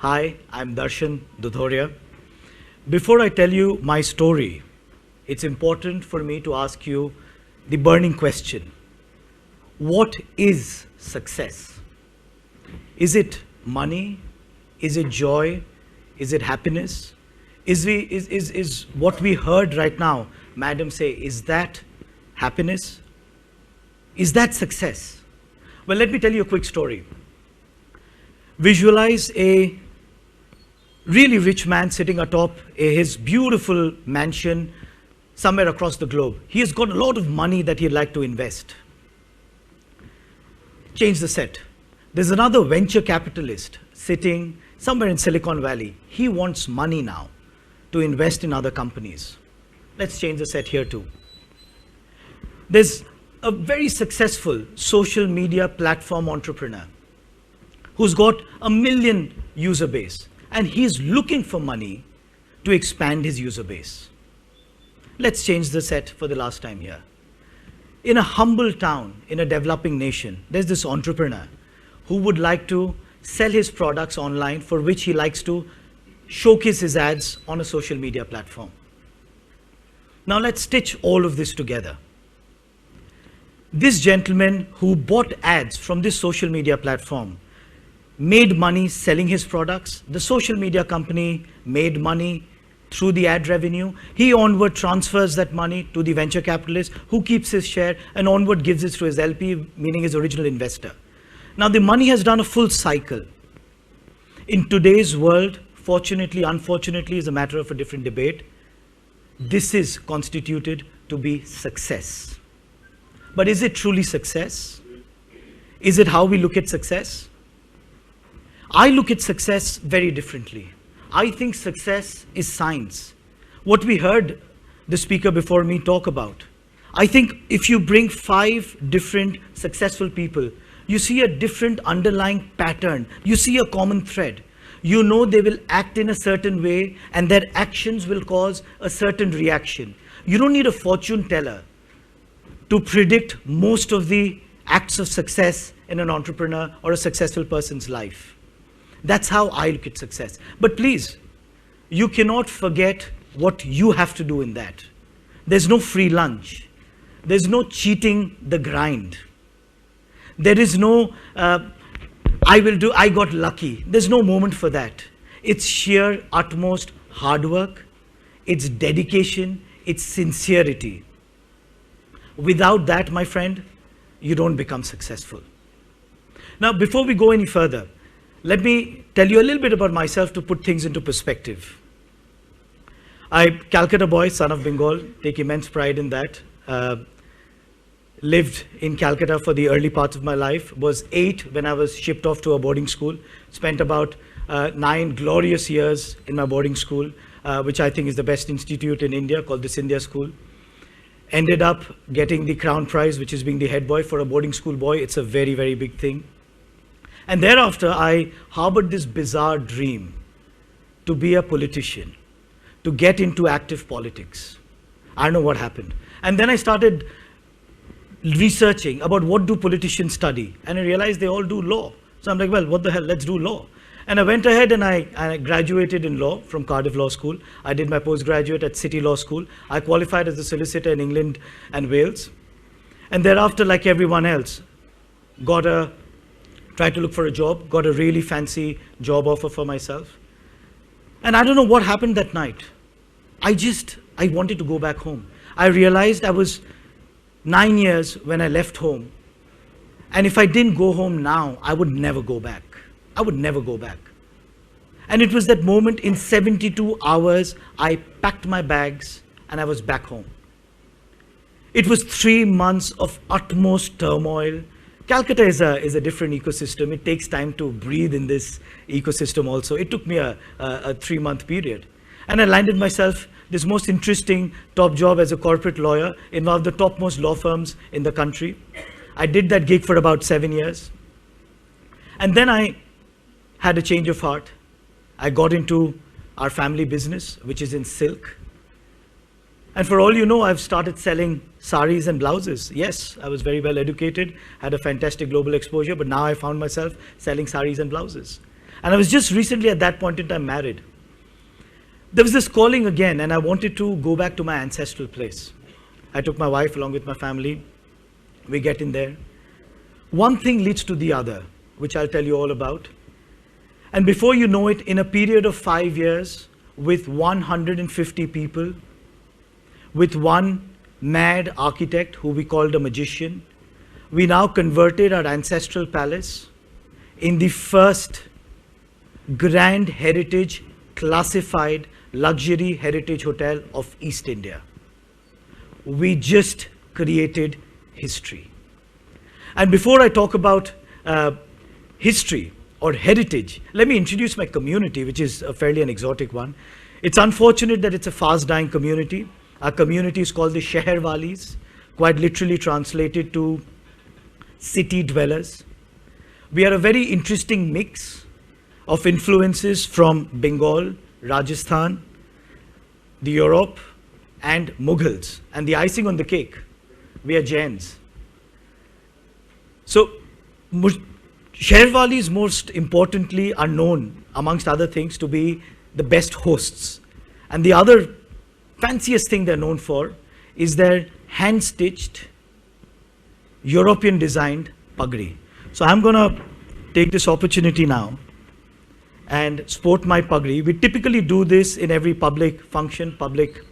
Hi, I'm Darshan Dudhoria. Before I tell you my story, it's important for me to ask you the burning question. What is success? Is it money? Is it joy? Is it happiness? Is what we heard right now, madam say, is that happiness? Is that success? Well, let me tell you a quick story. Visualize a really rich man sitting atop his beautiful mansion somewhere across the globe. He has got a lot of money that he'd like to invest. Change the set. There's another venture capitalist sitting somewhere in Silicon Valley. He wants money now to invest in other companies. Let's change the set here too. There's a very successful social media platform entrepreneur who's got 1 million user base, and he's looking for money to expand his user base. Let's change the set for the last time here. In a humble town, in a developing nation, there's this entrepreneur who would like to sell his products online, for which he likes to showcase his ads on a social media platform. Now let's stitch all of this together. This gentleman who bought ads from this social media platform made money selling his products. The social media company made money through the ad revenue. He onward transfers that money to the venture capitalist, who keeps his share and onward gives it to his LP, meaning his original investor. Now the money has done a full cycle. In today's world, fortunately, unfortunately, is a matter of a different debate. This is constituted to be success. But is it truly success? Is it how we look at success? I look at success very differently. I think success is science. What we heard the speaker before me talk about. I think if you bring 5 different successful people, you see a different underlying pattern. You see a common thread. You know they will act in a certain way and their actions will cause a certain reaction. You don't need a fortune teller to predict most of the acts of success in an entrepreneur or a successful person's life. That's how I look at success. But please, you cannot forget what you have to do in that. There's no free lunch. There's no cheating the grind. There is no, I got lucky. There's no moment for that. It's sheer utmost hard work. It's dedication. It's sincerity. Without that, my friend, you don't become successful. Now, before we go any further, let me tell you a little bit about myself to put things into perspective. I'm Calcutta boy, son of Bengal, take immense pride in that. Lived in Calcutta for the early parts of my life, was 8 when I was shipped off to a boarding school, spent about 9 glorious years in my boarding school, which I think is the best institute in India, called this India School. Ended up getting the crown prize, which is being the head boy for a boarding school boy. It's a very, very big thing. And thereafter, I harbored this bizarre dream to be a politician, to get into active politics. I don't know what happened. And then I started researching about what do politicians study. And I realized they all do law. So I'm like, well, what the hell, let's do law. And I went ahead and I graduated in law from Cardiff Law School. I did my postgraduate at City Law School. I qualified as a solicitor in England and Wales. And thereafter, like everyone else, tried to look for a job, got a really fancy job offer for myself. And I don't know what happened that night. I wanted to go back home. I realized I was 9 years when I left home. And if I didn't go home now, I would never go back. I would never go back. And it was that moment, in 72 hours, I packed my bags and I was back home. It was 3 months of utmost turmoil. Calcutta is a different ecosystem. It takes time to breathe in this ecosystem also. It took me a 3-month period. And I landed myself this most interesting top job as a corporate lawyer in one of the topmost law firms in the country. I did that gig for about 7 years. And then I had a change of heart. I got into our family business, which is in silk. And for all you know, I've started selling saris and blouses. Yes, I was very well educated, had a fantastic global exposure, but now I found myself selling saris and blouses. And I was just recently at that point in time married. There was this calling again, and I wanted to go back to my ancestral place. I took my wife along with my family. We get in there. One thing leads to the other, which I'll tell you all about. And before you know it, in a period of 5 years, with 150 people, with one mad architect who we called a magician, we now converted our ancestral palace in the first grand heritage classified luxury heritage hotel of East India. We just created history. And before I talk about history or heritage, let me introduce my community, which is a fairly an exotic one. It's unfortunate that it's a fast-dying community. Our community is called the Sheherwalis, quite literally translated to city dwellers. We are a very interesting mix of influences from Bengal, Rajasthan, the Europe, and Mughals. And the icing on the cake, we are Jains. So, Sheherwalis most importantly are known, amongst other things, to be the best hosts. And the other fanciest thing they're known for is their hand-stitched, European-designed pagri. So I'm going to take this opportunity now and sport my pagri. We typically do this in every public function, public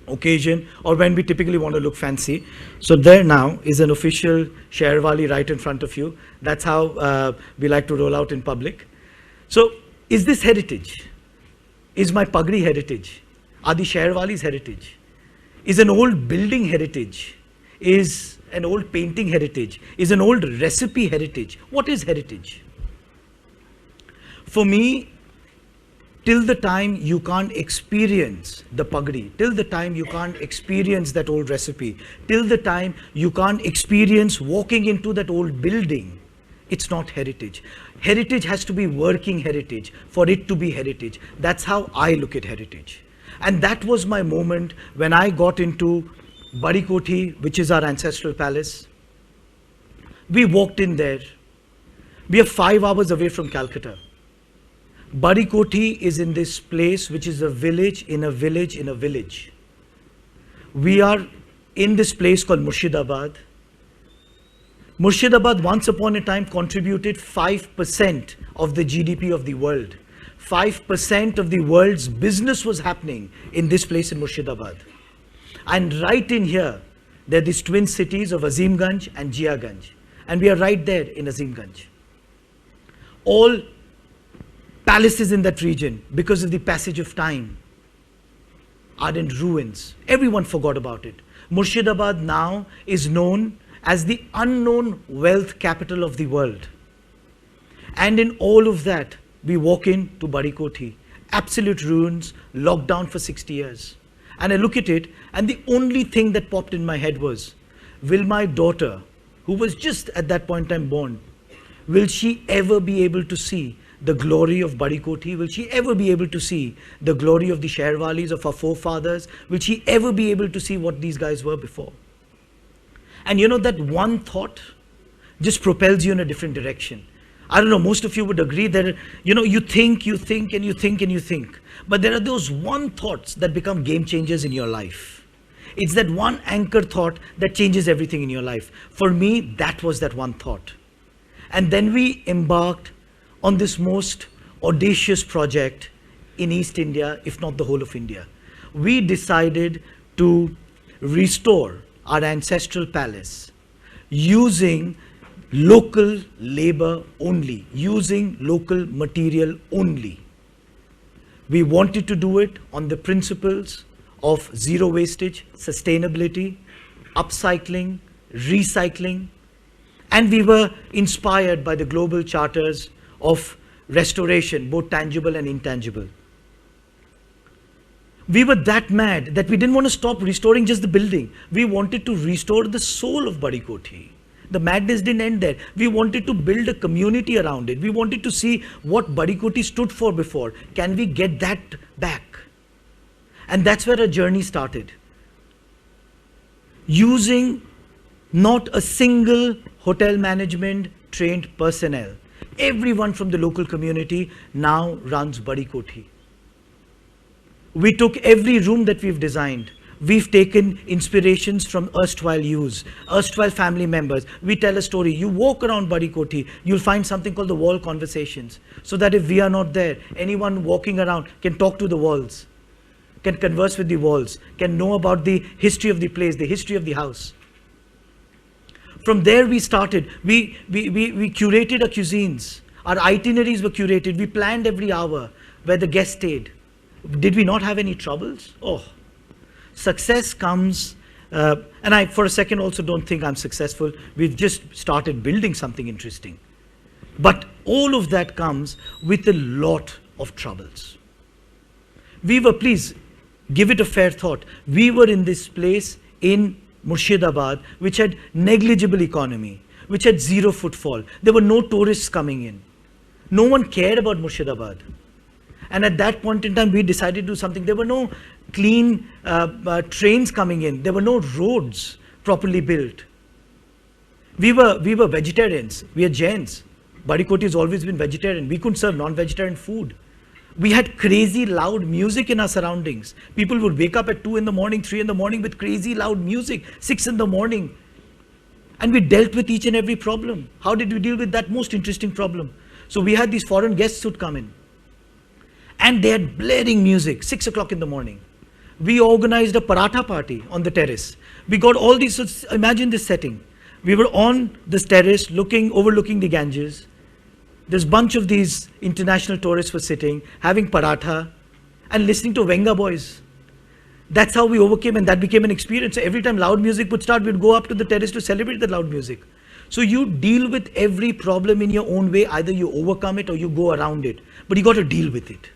occasion, or when we typically want to look fancy. So there now is an official Sheherwali right in front of you. That's how we like to roll out in public. So is this heritage? Is my pagri heritage? Are the Sheherwalis heritage? Is an old building heritage? Is an old painting heritage? Is an old recipe heritage? What is heritage? For me, till the time you can't experience the pagri, till the time you can't experience that old recipe, till the time you can't experience walking into that old building, it's not heritage. Heritage has to be working heritage for it to be heritage. That's how I look at heritage. And that was my moment when I got into Baroti, which is our ancestral palace. We walked in there. We are 5 hours away from Calcutta. Baroti is in this place, which is a village in a village in a village. We are in this place called Murshidabad. Murshidabad once upon a time contributed 5% of the GDP of the world. 5% of the world's business was happening in this place in Murshidabad. And right in here, there are these twin cities of Azimganj and Jiaganj. And we are right there in Azimganj. All palaces in that region, because of the passage of time, are in ruins. Everyone forgot about it. Murshidabad now is known as the unknown wealth capital of the world. And in all of that, we walk into Baroti, absolute ruins, locked down for 60 years. And I look at it, and the only thing that popped in my head was, will my daughter, who was just at that point in time born, will she ever be able to see the glory of Baroti? Will she ever be able to see the glory of the Sheherwalis, of our forefathers? Will she ever be able to see what these guys were before? And you know, that one thought just propels you in a different direction. I don't know, most of you would agree that, you know, you think, and you think, and you think. But there are those one thoughts that become game changers in your life. It's that one anchor thought that changes everything in your life. For me, that was that one thought. And then we embarked on this most audacious project in East India, if not the whole of India. We decided to restore our ancestral palace using local labor only, using local material only. We wanted to do it on the principles of zero wastage, sustainability, upcycling, recycling, and we were inspired by the global charters of restoration, both tangible and intangible. We were that mad that we didn't want to stop restoring just the building. We wanted to restore the soul of Baroti. The madness didn't end there. We wanted to build a community around it. We wanted to see what Baroti stood for before. Can we get that back? And that's where our journey started. Using not a single hotel management trained personnel. Everyone from the local community now runs Baroti. We took every room that we've designed. We've taken inspirations from erstwhile youths, erstwhile family members. We tell a story. You walk around Baroti, you'll find something called the wall conversations. So that if we are not there, anyone walking around can talk to the walls, can converse with the walls, can know about the history of the place, the history of the house. From there we started. We curated our cuisines. Our itineraries were curated. We planned every hour where the guest stayed. Did we not have any troubles? Oh, success comes, and I for a second also don't think I'm successful. We've just started building something interesting. But all of that comes with a lot of troubles. We were, please give it a fair thought, we were in this place in Murshidabad, which had negligible economy, which had zero footfall. There were no tourists coming in. No one cared about Murshidabad. And at that point in time, we decided to do something. There were no clean trains coming in. There were no roads properly built. We were vegetarians. We are Jains. Baroti has always been vegetarian. We couldn't serve non-vegetarian food. We had crazy loud music in our surroundings. People would wake up at 2 in the morning, 3 in the morning with crazy loud music, 6 in the morning. And we dealt with each and every problem. How did we deal with that most interesting problem? So we had these foreign guests who'd come in. And they had blaring music, 6 o'clock in the morning. We organized a paratha party on the terrace. We got all these, so imagine this setting. We were on this terrace overlooking the Ganges. There's a bunch of these international tourists were sitting, having paratha and listening to Venga boys. That's how we overcame, and that became an experience. So every time loud music would start, we'd go up to the terrace to celebrate the loud music. So you deal with every problem in your own way. Either you overcome it or you go around it. But you got to deal with it.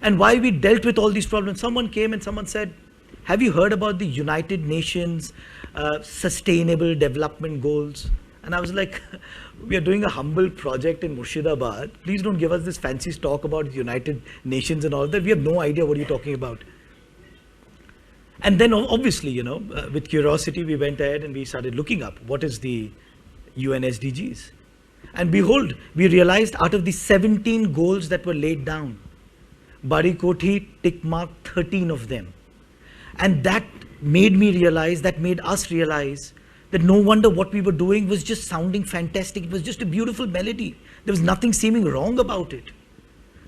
And while we dealt with all these problems, someone came and someone said, have you heard about the United Nations Sustainable Development Goals? And I was like, we are doing a humble project in Murshidabad. Please don't give us this fancy talk about the United Nations and all that. We have no idea what you're talking about. And then obviously, you know, with curiosity, we went ahead and we started looking up what is the UN SDGs. And behold, we realized out of the 17 goals that were laid down, Baroti tick marked 13 of them. And that made me realize, that made us realize that no wonder what we were doing was just sounding fantastic. It was just a beautiful melody. There was nothing seeming wrong about it.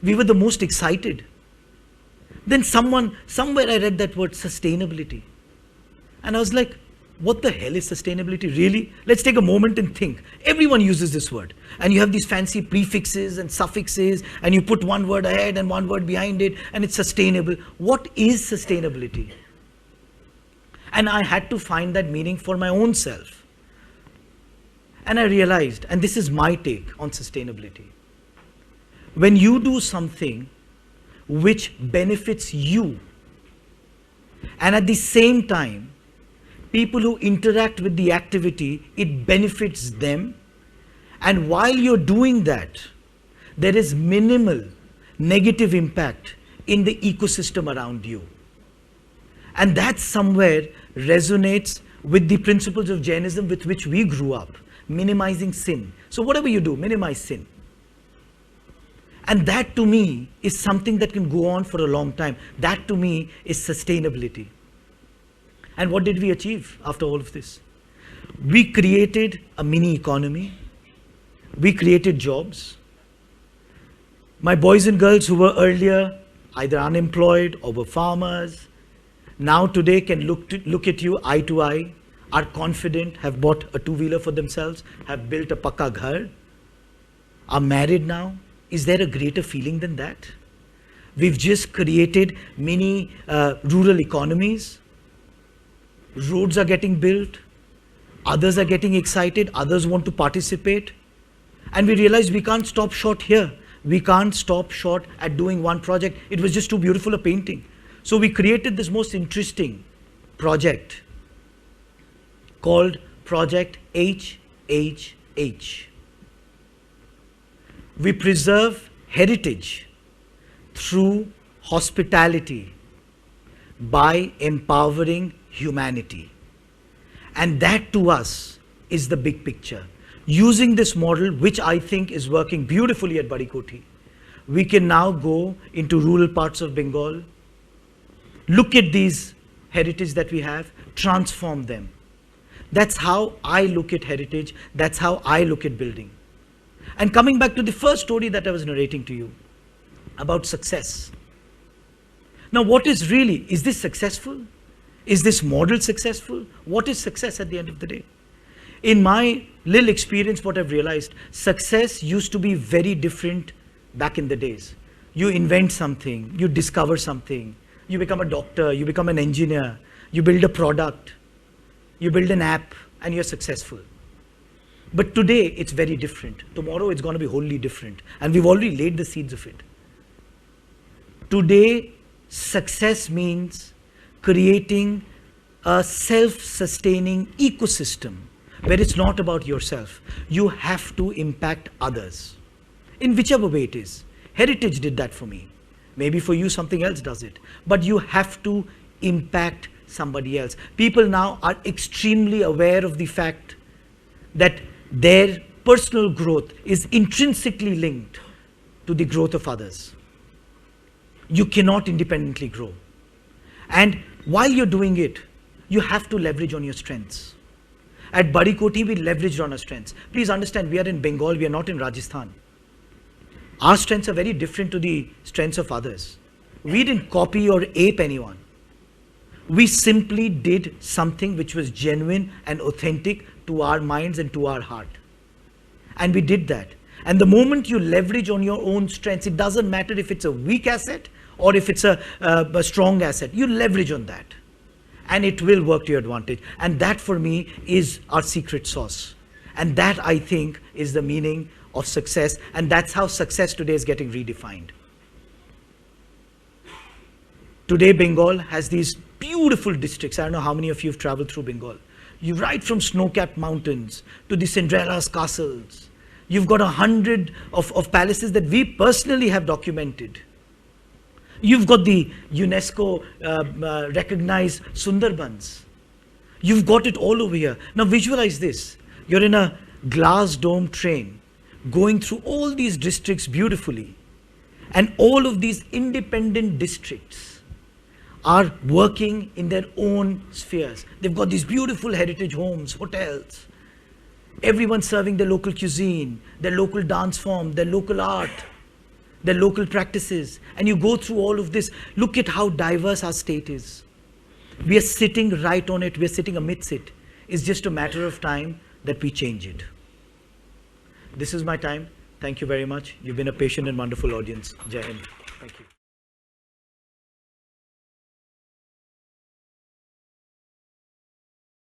We were the most excited. Then somewhere I read that word sustainability. And I was like, what the hell is sustainability really? Let's take a moment and think. Everyone uses this word. And you have these fancy prefixes and suffixes, and you put one word ahead and one word behind it, and it's sustainable. What is sustainability? And I had to find that meaning for my own self. And I realized, and this is my take on sustainability, when you do something which benefits you, and at the same time, people who interact with the activity, it benefits them, and while you're doing that, there is minimal negative impact in the ecosystem around you. And that somewhere resonates with the principles of Jainism with which we grew up, minimizing sin. So whatever you do, minimize sin. And that to me is something that can go on for a long time. That to me is sustainability. And what did we achieve after all of this? We created a mini economy. We created jobs. My boys and girls who were earlier either unemployed or were farmers, now today can look at you eye to eye, are confident, have bought a two-wheeler for themselves, have built a pakka ghar, are married now. Is there a greater feeling than that? We've just created mini rural economies. Roads are getting built. Others are getting excited. Others want to participate. And we realized we can't stop short here. We can't stop short at doing one project. It was just too beautiful a painting. So we created this most interesting project called Project HHH. We preserve heritage through hospitality by empowering humanity. And that to us is the big picture. Using this model, which I think is working beautifully at Baroti, we can now go into rural parts of Bengal, look at these heritage that we have, transform them. That's how I look at heritage. That's how I look at building. And coming back to the first story that I was narrating to you about success. Now, what is really, is this successful? Is this model successful? What is success at the end of the day? In my little experience, what I've realized, success used to be very different back in the days. You invent something, you discover something, you become a doctor, you become an engineer, you build a product, you build an app, and you're successful. But today, it's very different. Tomorrow, it's going to be wholly different. And we've already laid the seeds of it. Today, success means creating a self-sustaining ecosystem where it's not about yourself. You have to impact others in whichever way it is. Heritage did that for me. Maybe for you, something else does it. But you have to impact somebody else. People now are extremely aware of the fact that their personal growth is intrinsically linked to the growth of others. You cannot independently grow. And while you're doing it, you have to leverage on your strengths. At Baroti, we leveraged on our strengths. Please understand, we are in Bengal, we are not in Rajasthan. Our strengths are very different to the strengths of others. We didn't copy or ape anyone. We simply did something which was genuine and authentic to our minds and to our heart. And we did that. And the moment you leverage on your own strengths, it doesn't matter if it's a weak asset or if it's a strong asset, you leverage on that. And it will work to your advantage. And that for me is our secret sauce. And that I think is the meaning of success. And that's how success today is getting redefined. Today Bengal has these beautiful districts. I don't know how many of you have traveled through Bengal. You right from snow-capped mountains to the Cinderella's castles. You've got 100 of palaces that we personally have documented. You've got the UNESCO recognized Sundarbans. You've got it all over here. Now visualize this. You're in a glass dome train going through all these districts beautifully. And all of these independent districts are working in their own spheres. They've got these beautiful heritage homes, hotels. Everyone serving their local cuisine, their local dance form, their local art, their local practices. And you go through all of this. Look at how diverse our state is. We are sitting right on it. We are sitting amidst it. It's just a matter of time that we change it. This is my time. Thank you very much. You've been a patient and wonderful audience. Jai Hind. Thank you.